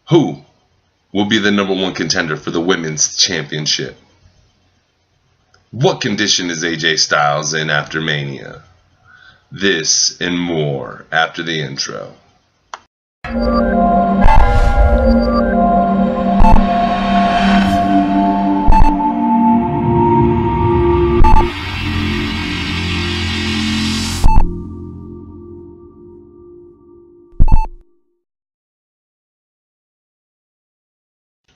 Who will be the #1 contender for the Women's Championship? What condition is AJ Styles in after Mania? This and more after the intro.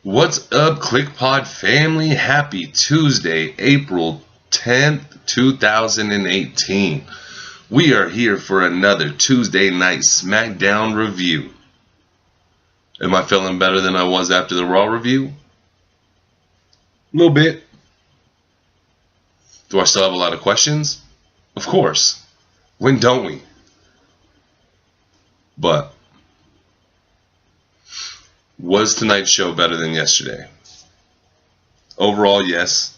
What's up, Kliqpod family? Happy Tuesday, April 10th, 2018. We are here for another Tuesday night Smackdown review. Am I feeling better than I was after the Raw review? A little bit. Do I still have a lot of questions? Of course. When don't we? But was tonight's show better than yesterday? Overall, yes.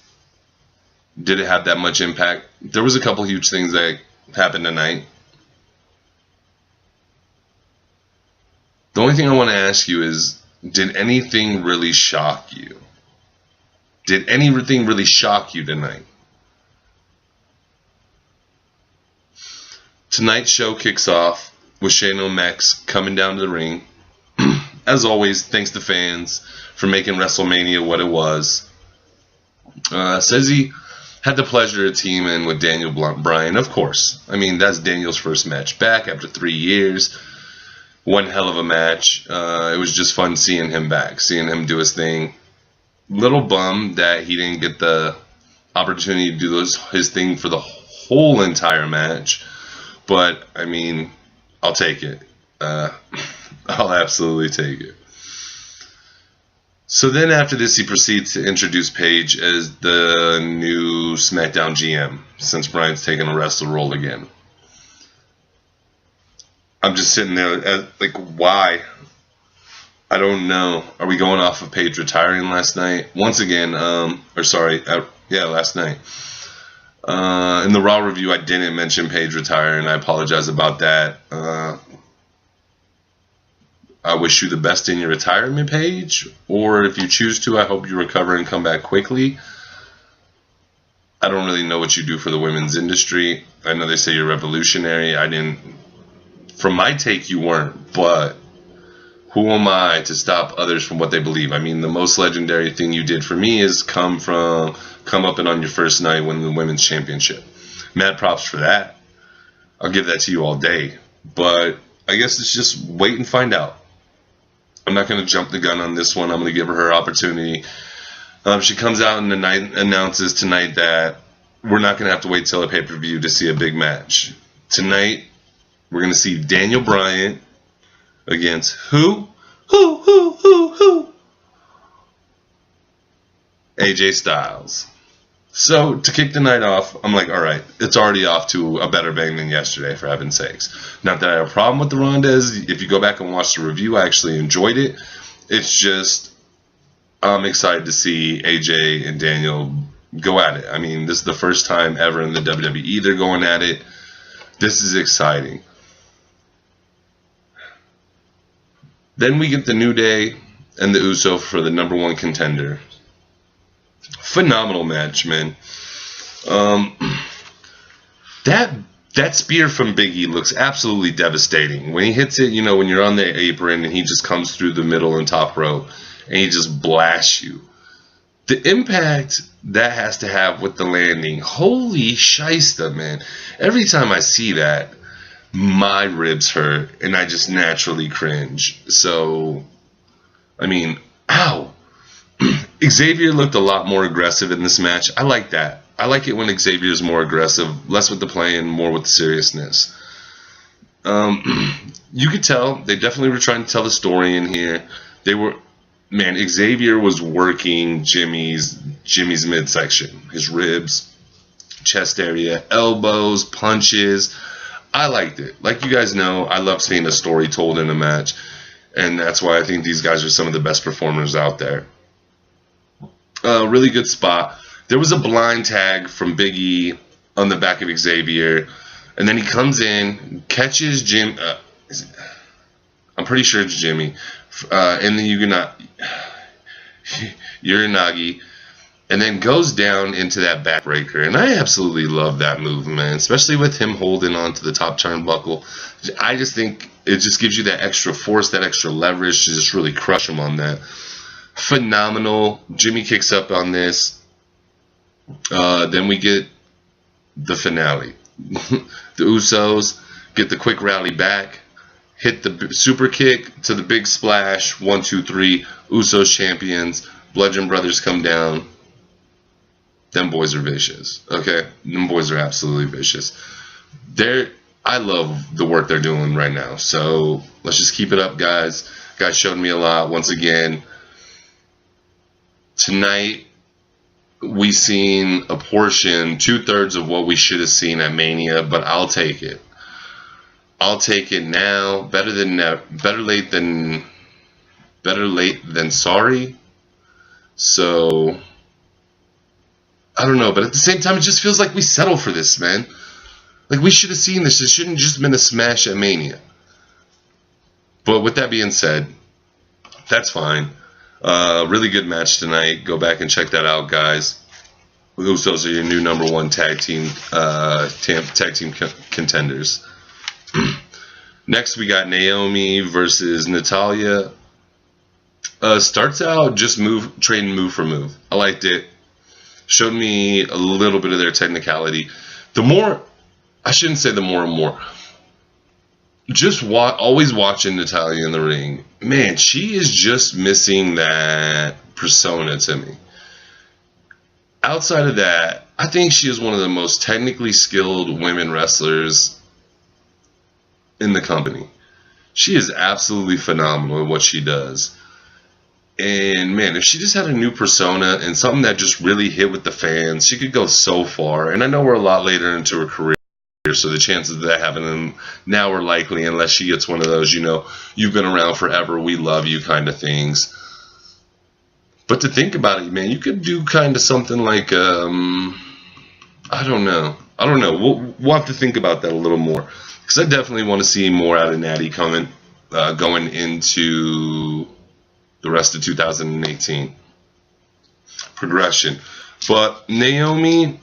Did it have that much impact? There was a couple huge things that happened tonight. The only thing I want to ask you is, did anything really shock you? Did anything really shock you tonight? Tonight's show kicks off with Shane O'Mac coming down to the ring. As always, thanks to fans for making WrestleMania what it was. Says he had the pleasure of teaming with Daniel Bryan, of course. I mean, that's Daniel's first match back after 3 years. One hell of a match. It was just fun seeing him back, seeing him do his thing. Little bummed that he didn't get the opportunity to do his thing for the whole entire match. But, I mean, I'll take it. I'll absolutely take it. So then after this, he proceeds to introduce Paige as the new Smackdown GM, since Bryan's taking a wrestler role again. I'm just sitting there like, why? I don't know. Are we going off of Paige retiring last night? Once again, last night. In the Raw review, I didn't mention Paige retiring. I apologize about that. I wish you the best in your retirement, Paige. Or if you choose to, I hope you recover and come back quickly. I don't really know what you do for the women's industry. I know they say you're revolutionary. From my take, you weren't. But who am I to stop others from what they believe? I mean, the most legendary thing you did for me is come up and on your first night win the women's championship. Mad props for that. I'll give that to you all day. But I guess it's just wait and find out. I'm not going to jump the gun on this one. I'm going to give her opportunity. She comes out and announces tonight that we're not going to have to wait till a pay-per-view to see a big match. Tonight, we're going to see Daniel Bryan against who? AJ Styles. So, to kick the night off, I'm like, alright, it's already off to a better bang than yesterday, for heaven's sakes. Not that I have a problem with the Rondas. If you go back and watch the review, I actually enjoyed it. It's just, I'm excited to see AJ and Daniel go at it. I mean, this is the first time ever in the WWE they're going at it. This is exciting. Then we get the New Day and the Uso for the #1 contender. Phenomenal match, man. That spear from Big E looks absolutely devastating. When he hits it, when you're on the apron and he just comes through the middle and top row and he just blasts you. The impact that has to have with the landing, holy shysta, man. Every time I see that, my ribs hurt and I just naturally cringe. So, I mean, ow. Xavier looked a lot more aggressive in this match. I like that. I like it when Xavier's more aggressive, less with the play and more with the seriousness. You could tell they definitely were trying to tell the story in here. Xavier was working Jimmy's midsection, his ribs, chest area, elbows, punches. I liked it. Like you guys know, I love seeing a story told in a match, and that's why I think these guys are some of the best performers out there. Really good spot. There was a blind tag from Big E on the back of Xavier, and then he comes in, catches Jim. I'm pretty sure it's Jimmy. And then Uranagi, and then goes down into that backbreaker. And I absolutely love that move, man, especially with him holding on to the top turnbuckle. I just think it just gives you that extra force, that extra leverage to just really crush him on that. Phenomenal. Jimmy kicks up on this. Then we get the finale. The Usos get the quick rally back, hit the super kick to the big splash. 1, 2, 3. Usos champions. Bludgeon Brothers come down. Them boys are vicious. Okay, them boys are absolutely vicious. I love the work they're doing right now. So let's just keep it up, guys. Guys showed me a lot once again. Tonight we seen a portion, 2/3 of what we should have seen at Mania, but I'll take it. I'll take it now. Better late than sorry. So I don't know, but at the same time, it just feels like we settle for this, man. Like, we should have seen this. It shouldn't just been a smash at Mania. But with that being said, that's fine. Really good match tonight. Go back and check that out, guys. Usos are your new #1 tag team contenders. Next, we got Naomi versus Natalya. Starts out just trading move for move. I liked it. Showed me a little bit of their technicality. I shouldn't say the more and more. Just always watching Natalya in the ring. Man, she is just missing that persona to me. Outside of that, I think she is one of the most technically skilled women wrestlers in the company. She is absolutely phenomenal at what she does. And man, if she just had a new persona and something that just really hit with the fans, she could go so far. And I know we're a lot later into her career, so the chances of that happening now are likely, unless she gets one of those, you've been around forever, we love you kind of things. But to think about it, man, you could do kind of something like, I don't know. We'll have to think about that a little more. Because I definitely want to see more out of Natty going into the rest of 2018. Progression. But Naomi,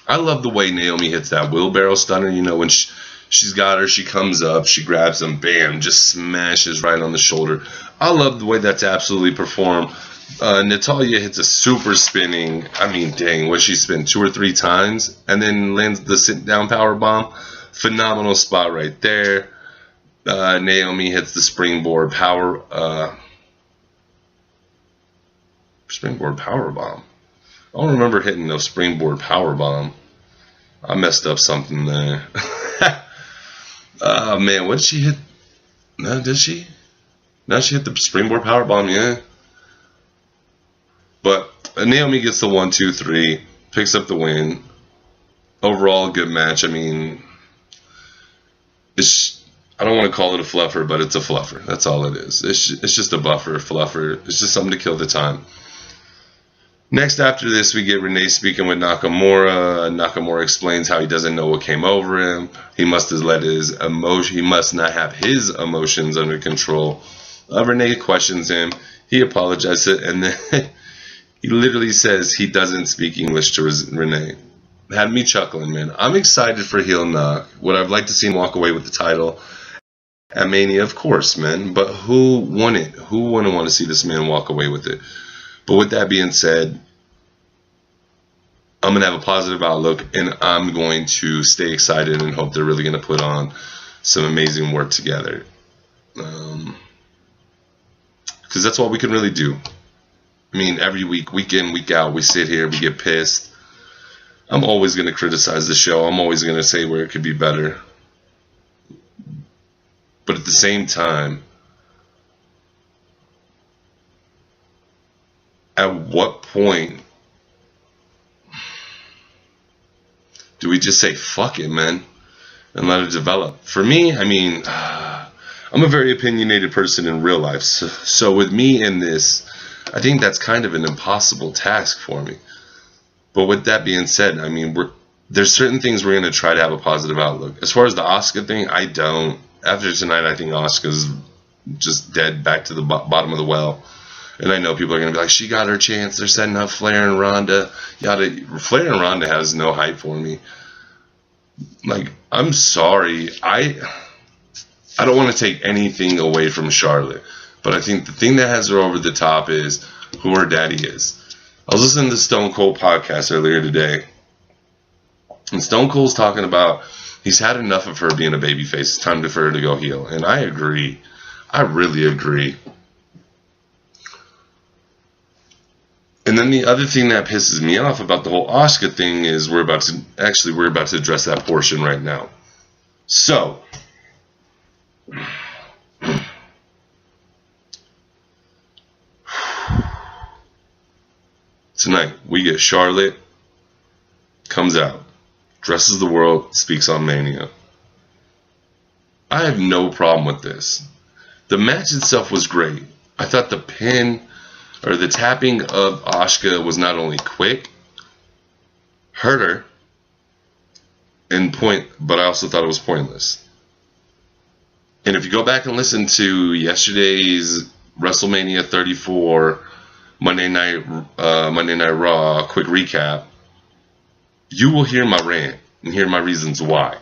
I love the way Naomi hits that wheelbarrow stunner. When she's got her, she comes up, she grabs him, bam, just smashes right on the shoulder. I love the way that's absolutely performed. Natalya hits a super spinning, dang, what she spin 2 or 3 times, and then lands the sit-down power bomb. Phenomenal spot right there. Naomi hits the springboard power bomb. I don't remember hitting no springboard power bomb. I messed up something there. Oh man, what did she hit? No, did she? No, she hit the springboard power bomb, yeah. But Naomi gets the 1, 2, 3, picks up the win. Overall, good match. I don't want to call it a fluffer, but it's a fluffer. That's all it is. It's just a fluffer. It's just something to kill the time. Next, after this, we get Renee speaking with Nakamura. Nakamura explains how he doesn't know what came over him. He must have he must not have his emotions under control. Renee questions him. He apologizes, and then he literally says he doesn't speak English to Renee. Had me chuckling, man. I'm excited for heel Nak. Would I like to see him walk away with the title at Mania? Of course, man. But who wouldn't want to see this man walk away with it? But with that being said, I'm going to have a positive outlook, and I'm going to stay excited and hope they're really going to put on some amazing work together. Because that's what we can really do. Every week, week in, week out, we sit here, we get pissed. I'm always going to criticize the show. I'm always going to say where it could be better. But at the same time, at what point do we just say, fuck it, man, and let it develop? For me, I'm a very opinionated person in real life. So with me in this, I think that's kind of an impossible task for me. But with that being said, there's certain things we're going to try to have a positive outlook. As far as the Asuka thing, I don't. After tonight, I think Asuka's just dead back to the bottom of the well. And I know people are going to be like, she got her chance. They're setting up Flair and Ronda. Flair and Ronda has no hype for me. Like, I'm sorry. I don't want to take anything away from Charlotte. But I think the thing that has her over the top is who her daddy is. I was listening to the Stone Cold podcast earlier today. And Stone Cold's talking about he's had enough of her being a babyface. It's time for her to go heel. And I agree. I really agree. And then the other thing that pisses me off about the whole Asuka thing is we're about to address that portion right now. So, tonight we get Charlotte comes out, dresses the world, speaks on Mania. I have no problem with this. The match itself was great. I thought the pin or the tapping of Asuka was not only quick, hurt her, but I also thought it was pointless. And if you go back and listen to yesterday's WrestleMania 34 Monday Night Raw quick recap, you will hear my rant and hear my reasons why.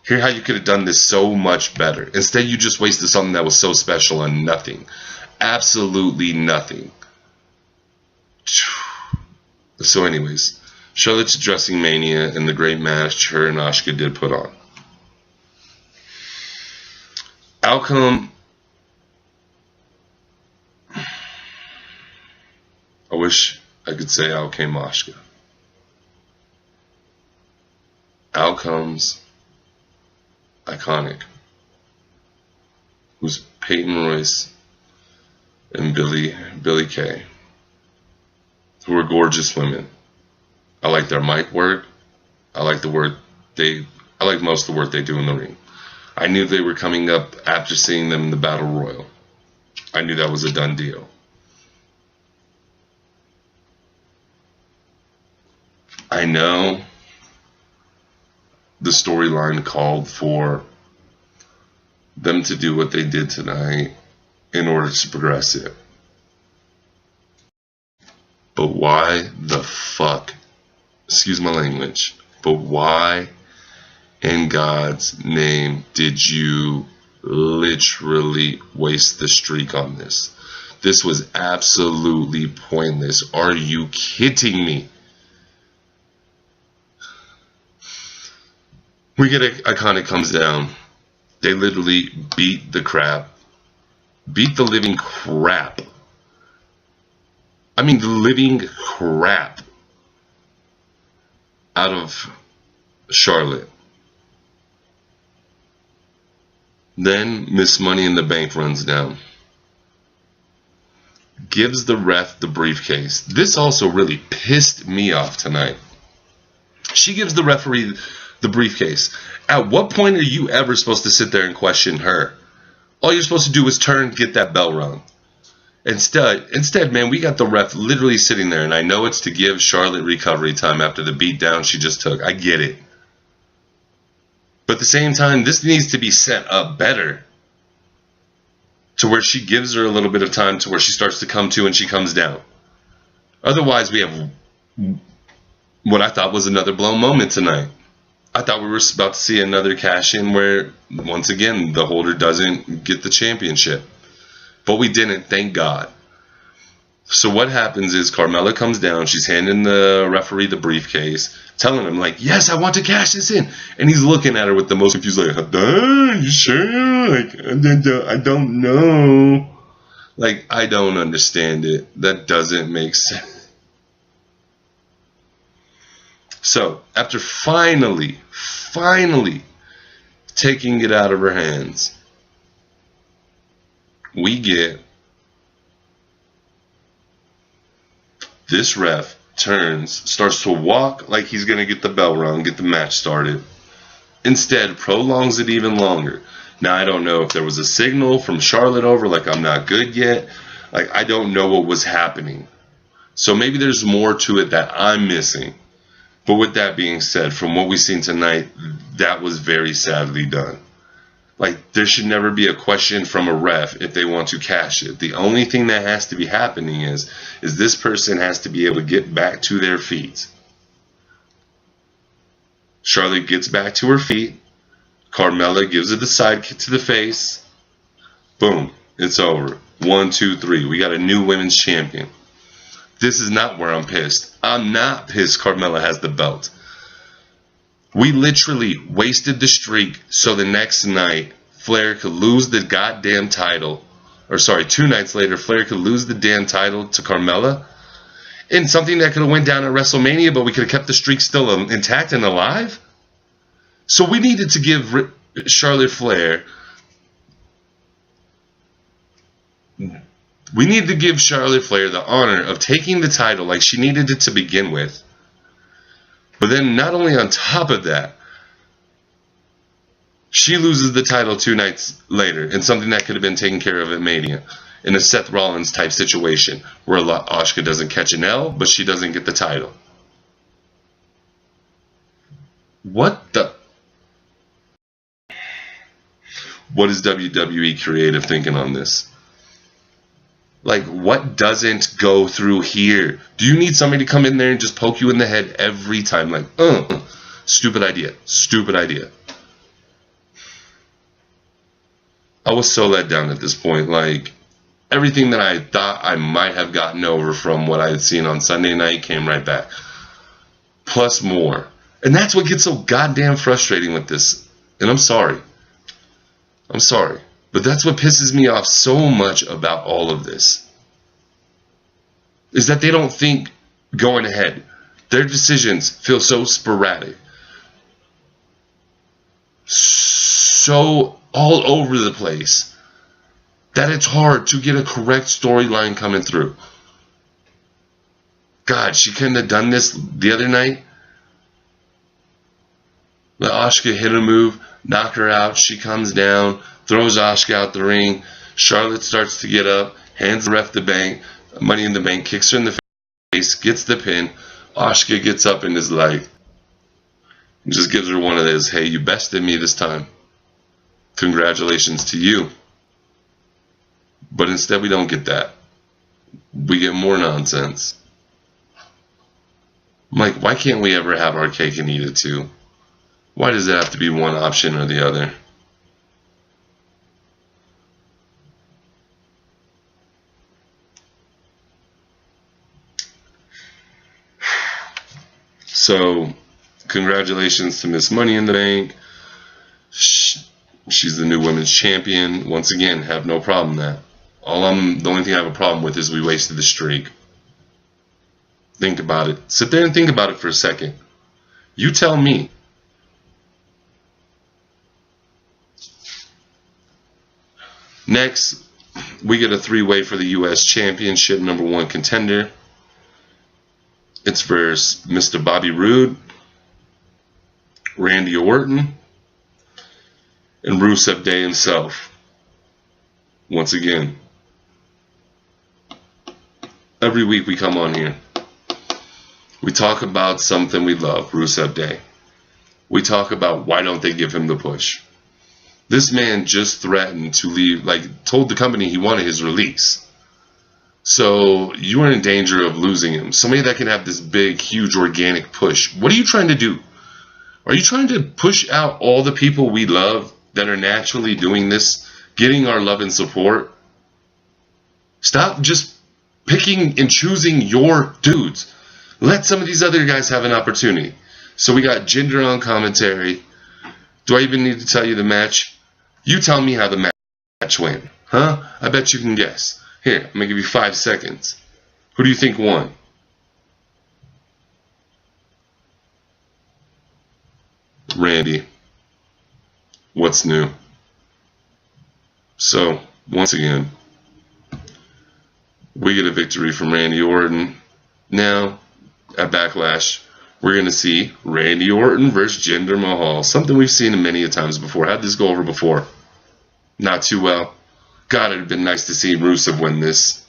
Hear how you could have done this so much better. Instead, you just wasted something that was so special on nothing. Absolutely nothing. So anyways, Charlotte's addressing Mania and the great match her and Asuka did put on. Outcome, I wish I could say out came Asuka. Outcomes, iconic. Who's Peyton Royce and Billie Kay, who are gorgeous women. I like their mic work. I like most of the work they do in the ring. I knew they were coming up after seeing them in the Battle Royal. I knew that was a done deal. I know the storyline called for them to do what they did tonight in order to progress it. But why the fuck, excuse my language, but why in God's name did you literally waste the streak on this? This was absolutely pointless. Are you kidding me? We get Iconic comes down. They literally beat the living crap. I mean, the living crap out of Charlotte. Then Miss Money in the Bank runs down. Gives the ref the briefcase. This also really pissed me off tonight. She gives the referee the briefcase. At what point are you ever supposed to sit there and question her? All you're supposed to do is turn, get that bell rung. Instead, man, we got the ref literally sitting there, and I know it's to give Charlotte recovery time after the beatdown she just took. I get it. But at the same time, this needs to be set up better to where she gives her a little bit of time to where she starts to come to and she comes down. Otherwise, we have what I thought was another blown moment tonight. I thought we were about to see another cash-in where, once again, the holder doesn't get the championship. But we didn't, thank God. So what happens is Carmella comes down. She's handing the referee the briefcase, telling him, like, yes, I want to cash this in. And he's looking at her with the most confused, like, you sure? Like, I don't know. Like, I don't understand it. That doesn't make sense. So, after finally taking it out of her hands, we get this ref turns, starts to walk like he's going to get the bell rung, get the match started. Instead, prolongs it even longer. Now, I don't know if there was a signal from Charlotte over, like, I'm not good yet. Like, I don't know what was happening. So maybe there's more to it that I'm missing. But with that being said, from what we've seen tonight, that was very sadly done. Like, there should never be a question from a ref if they want to cash it. The only thing that has to be happening is this person has to be able to get back to their feet. Charlotte gets back to her feet. Carmella gives it the side kick to the face. Boom. It's over. 1, 2, 3. We got a new women's champion. This is not where I'm pissed. I'm not pissed Carmella has the belt. We literally wasted the streak so the next night Flair could lose the goddamn title. Or sorry, 2 nights later Flair could lose the damn title to Carmella. In something that could have went down at WrestleMania, but we could have kept the streak still intact and alive. So we needed to give Charlotte Flair... We needed to give Charlotte Flair the honor of taking the title like she needed it to begin with. But then not only on top of that, she loses the title 2 nights later in something that could have been taken care of at Mania. In a Seth Rollins type situation where Asuka doesn't catch an L, but she doesn't get the title. What the... What is WWE creative thinking on this? Like, what doesn't go through here? Do you need somebody to come in there and just poke you in the head every time? Like, stupid idea. Stupid idea. I was so let down at this point. Like, everything that I thought I might have gotten over from what I had seen on Sunday night came right back. Plus more. And that's what gets so goddamn frustrating with this. And I'm sorry. I'm sorry. But that's what pisses me off so much about all of this. Is that they don't think going ahead. Their decisions feel so sporadic. So all over the place. That it's hard to get a correct storyline coming through. God, she couldn't have done this the other night. Let Asuka hit a move, knock her out, she comes down, throws Asuka out the ring. Charlotte starts to get up, hands the ref the bank, Money in the Bank, kicks her in the face, gets the pin. Asuka gets up and is like, just gives her one of those, hey, you bested me this time. Congratulations to you. But instead we don't get that. We get more nonsense. I'm like, why can't we ever have our cake and eat it too? Why does it have to be one option or the other? So, congratulations to Miss Money in the Bank. She's the new women's champion. Once again, have no problem with that. The only thing I have a problem with is we wasted the streak. Think about it. Sit there and think about it for a second. You tell me. Next, we get a 3-way for the U.S. Championship #1 contender. It's versus Mr. Bobby Roode, Randy Orton, and Rusev Day himself. Once again, every week we come on here. We talk about something we love, Rusev Day. We talk about why don't they give him the push. This man just threatened to leave, told the company he wanted his release. So you are in danger of losing him. Somebody that can have this big, huge, organic push. What are you trying to do? Are you trying to push out all the people we love that are naturally doing this, getting our love and support? Stop just picking and choosing your dudes. Let some of these other guys have an opportunity. So we got Jinder on commentary. Do I even need to tell you the match? You tell me how the match went. Huh? I bet you can guess. Here, I'm going to give you 5 seconds. Who do you think won? Randy. What's new? So, once again, we get a victory from Randy Orton. Now, at Backlash, we're going to see Randy Orton versus Jinder Mahal. Something we've seen many a times before. How'd this go over before? Not too well. God, it'd have been nice to see Rusev win this.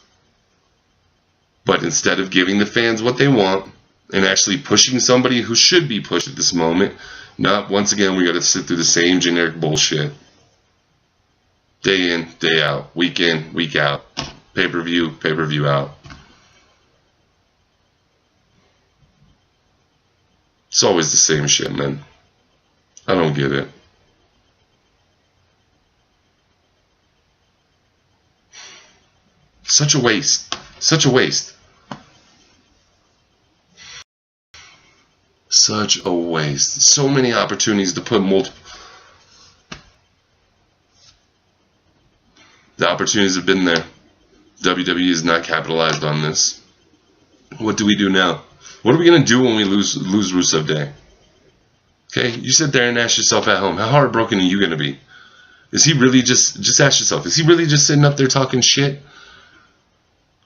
But instead of giving the fans what they want and actually pushing somebody who should be pushed at this moment, once again, we got to sit through the same generic bullshit. Day in, day out, week in, week out, pay-per-view out. It's always the same shit, man. I don't get it. Such a waste. Such a waste. Such a waste. So many opportunities to put multiple. The opportunities have been there. WWE has not capitalized on this. What do we do now? What are we going to do when we lose Rusev Day? Okay, you sit there and ask yourself at home, how heartbroken are you going to be? Is he really just ask yourself, is he really just sitting up there talking shit?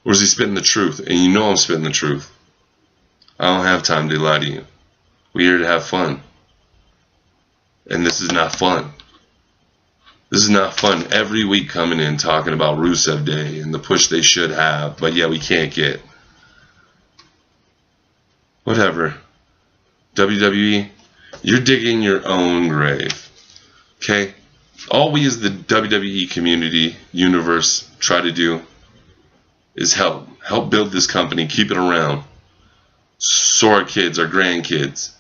Or is he spitting the truth? And you know I'm spitting the truth. I don't have time to lie to you. We're here to have fun. And this is not fun. This is not fun. Every week coming in talking about Rusev Day and the push they should have, but yeah, we can't get. Whatever. WWE, you're digging your own grave. Okay? All we as the WWE community, universe, try to do is help. Help build this company, keep it around. So our kids, our grandkids,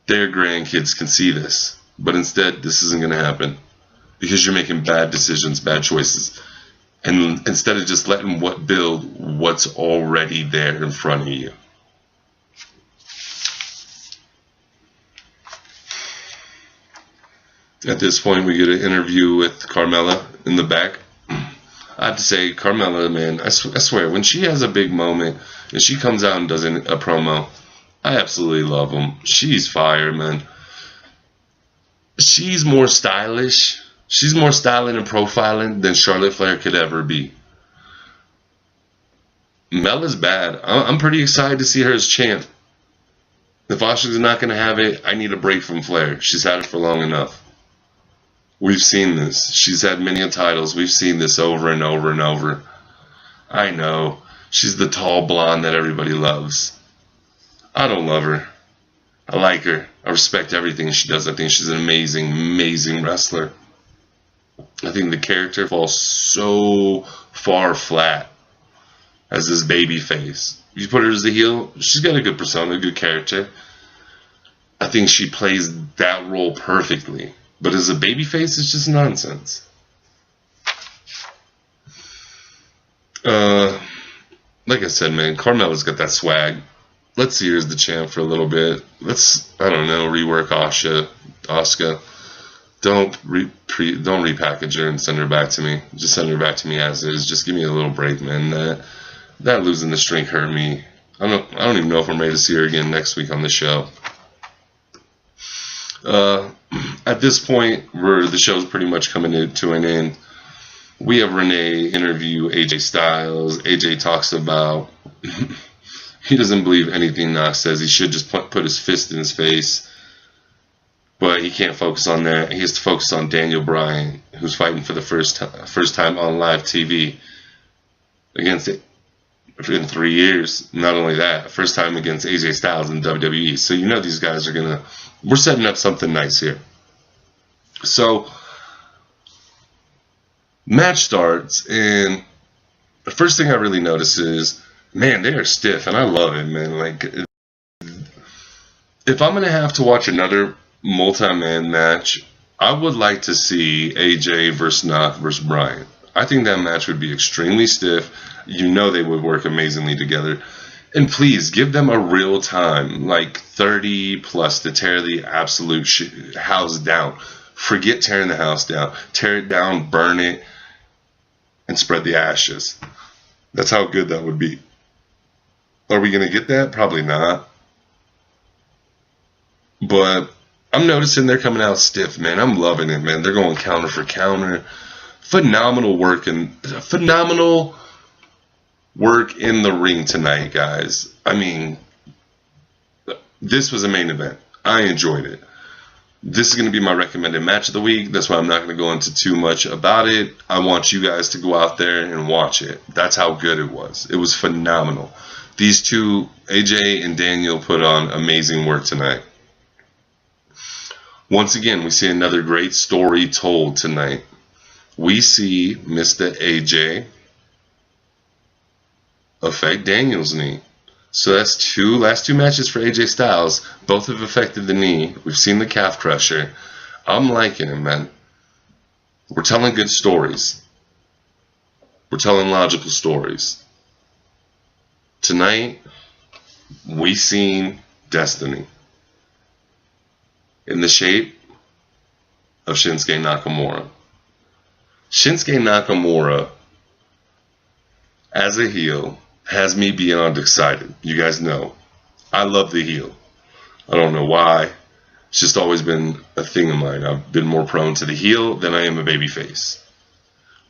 their grandkids can see this. But instead, this isn't going to happen because you're making bad decisions, bad choices. And instead of just letting build what's already there in front of you. At this point, we get an interview with Carmella in the back. I have to say, Carmella, man, I swear, when she has a big moment and she comes out and does a promo, I absolutely love them. She's fire, man. She's more stylish. She's more styling and profiling than Charlotte Flair could ever be. Mella's bad. I'm pretty excited to see her as champ. If Asuka's not going to have it, I need a break from Flair. She's had it for long enough. We've seen this. She's had many titles. We've seen this over and over and over. I know. She's the tall blonde that everybody loves. I don't love her. I like her. I respect everything she does. I think she's an amazing, amazing wrestler. I think the character falls so far flat as this baby face. You put her as the heel, she's got a good persona, a good character. I think she plays that role perfectly. But as a baby face, it's just nonsense. Like I said, man, Carmella's got that swag. Let's see her as the champ for a little bit. Let's, I don't know, rework Asuka. Don't repackage her and send her back to me. Just send her back to me as is. Just give me a little break, man. That losing the streak hurt me. I don't even know if I'm ready to see her again next week on the show. At this point, where the show's pretty much coming to an end, we have Renee interview AJ Styles. AJ talks about he doesn't believe anything Knox says. He should just put his fist in his face. But he can't focus on that. He has to focus on Daniel Bryan, who's fighting for the first time on live TV against it in 3 years. Not only that, first time against AJ Styles in WWE. So you know these guys are we're setting up something nice here. So match starts, and the first thing I really notice is, man, they are stiff, and I love it, man. Like, if I'm gonna have to watch another multi-man match, I would like to see AJ versus Bryan. I think that match would be extremely stiff. You know they would work amazingly together. And please give them a real time, like 30 plus, to tear the absolute house down. Forget tearing the house down. Tear it down, burn it, and spread the ashes. That's how good that would be. Are we going to get that? Probably not. But I'm noticing they're coming out stiff, man. I'm loving it, man. They're going counter for counter. Phenomenal work in the ring tonight, guys. I mean, this was a main event. I enjoyed it. This is going to be my recommended match of the week. That's why I'm not going to go into too much about it. I want you guys to go out there and watch it. That's how good it was. It was phenomenal. These two, AJ and Daniel, put on amazing work tonight. Once again, we see another great story told tonight. we see Mr. AJ affect Daniel's knee. So that's last two matches for AJ Styles. Both have affected the knee. We've seen the calf crusher. I'm liking him, man. We're telling good stories. We're telling logical stories. Tonight, we seen Destiny in the shape of Shinsuke Nakamura. Shinsuke Nakamura, as a heel, has me beyond excited. You guys know, I love the heel. I don't know why. It's just always been a thing of mine. I've been more prone to the heel than I am a babyface.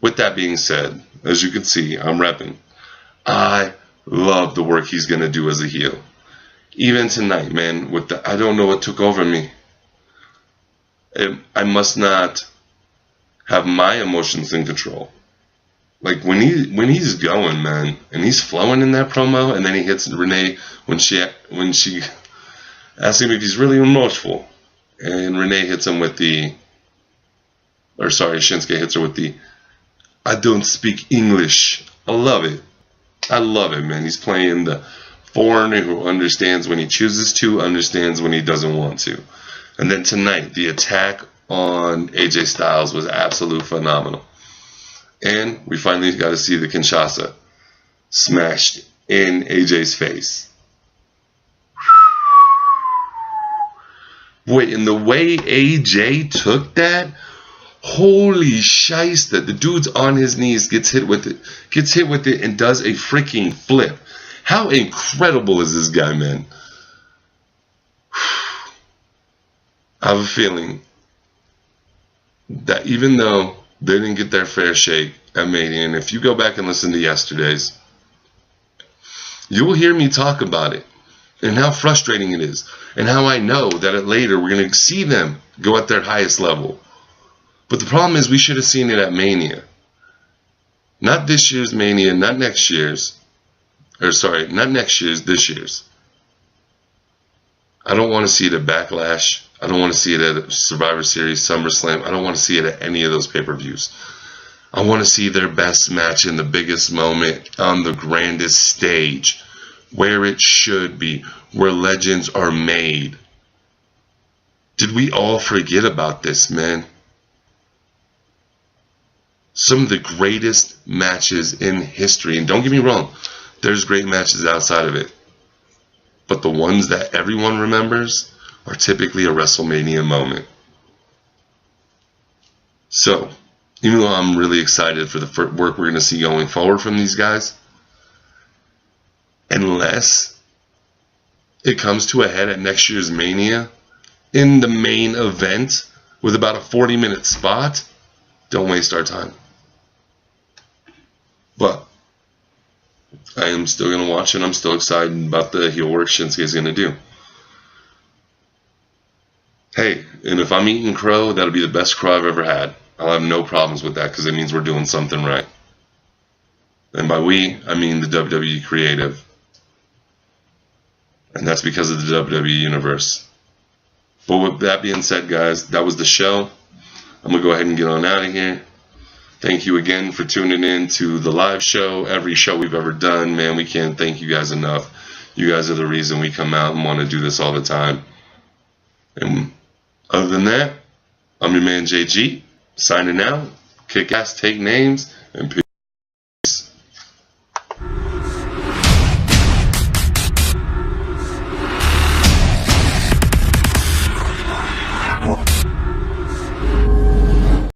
With that being said, as you can see, I'm repping. I love the work he's going to do as a heel. Even tonight, man, I don't know what took over me. I must not have my emotions in control. Like when he's going, man, and he's flowing in that promo, and then he hits Renee when she asks him if he's really remorseful, and Renee hits him with Shinsuke hits her with the, "I don't speak English." I love it. I love it, man. He's playing the foreigner who understands when he chooses to, understands when he doesn't want to. And then tonight, the attack on AJ Styles was absolutely phenomenal. And we finally got to see the Kinshasa smashed in AJ's face. Wait, and the way AJ took that, holy shiesta, the dude's on his knees, gets hit with it, and does a freaking flip. How incredible is this guy, man? I have a feeling that even though they didn't get their fair shake at Mania, and if you go back and listen to yesterday's, you will hear me talk about it and how frustrating it is, and how I know that later we're going to see them go at their highest level. But the problem is we should have seen it at Mania. Not this year's Mania, not next year's. Not next year's, this year's. I don't want to see it at Backlash. I don't want to see it at Survivor Series, SummerSlam. I don't want to see it at any of those pay-per-views. I want to see their best match in the biggest moment on the grandest stage, where it should be, where legends are made. Did we all forget about this, man? Some of the greatest matches in history, and don't get me wrong, there's great matches outside of it, but the ones that everyone remembers are typically a WrestleMania moment. So, even though I'm really excited for the work we're going to see going forward from these guys, unless it comes to a head at next year's Mania in the main event with about a 40-minute spot, don't waste our time. But I am still going to watch, and I'm still excited about the heel work Shinsuke is going to do. Hey, and if I'm eating crow, that'll be the best crow I've ever had. I'll have no problems with that, because it means we're doing something right. And by we, I mean the WWE creative. And that's because of the WWE Universe. But with that being said, guys, that was the show. I'm going to go ahead and get on out of here. Thank you again for tuning in to the live show, every show we've ever done. Man, we can't thank you guys enough. You guys are the reason we come out and want to do this all the time. And other than that, I'm your man JG, signing out. Kick ass, take names, and peace.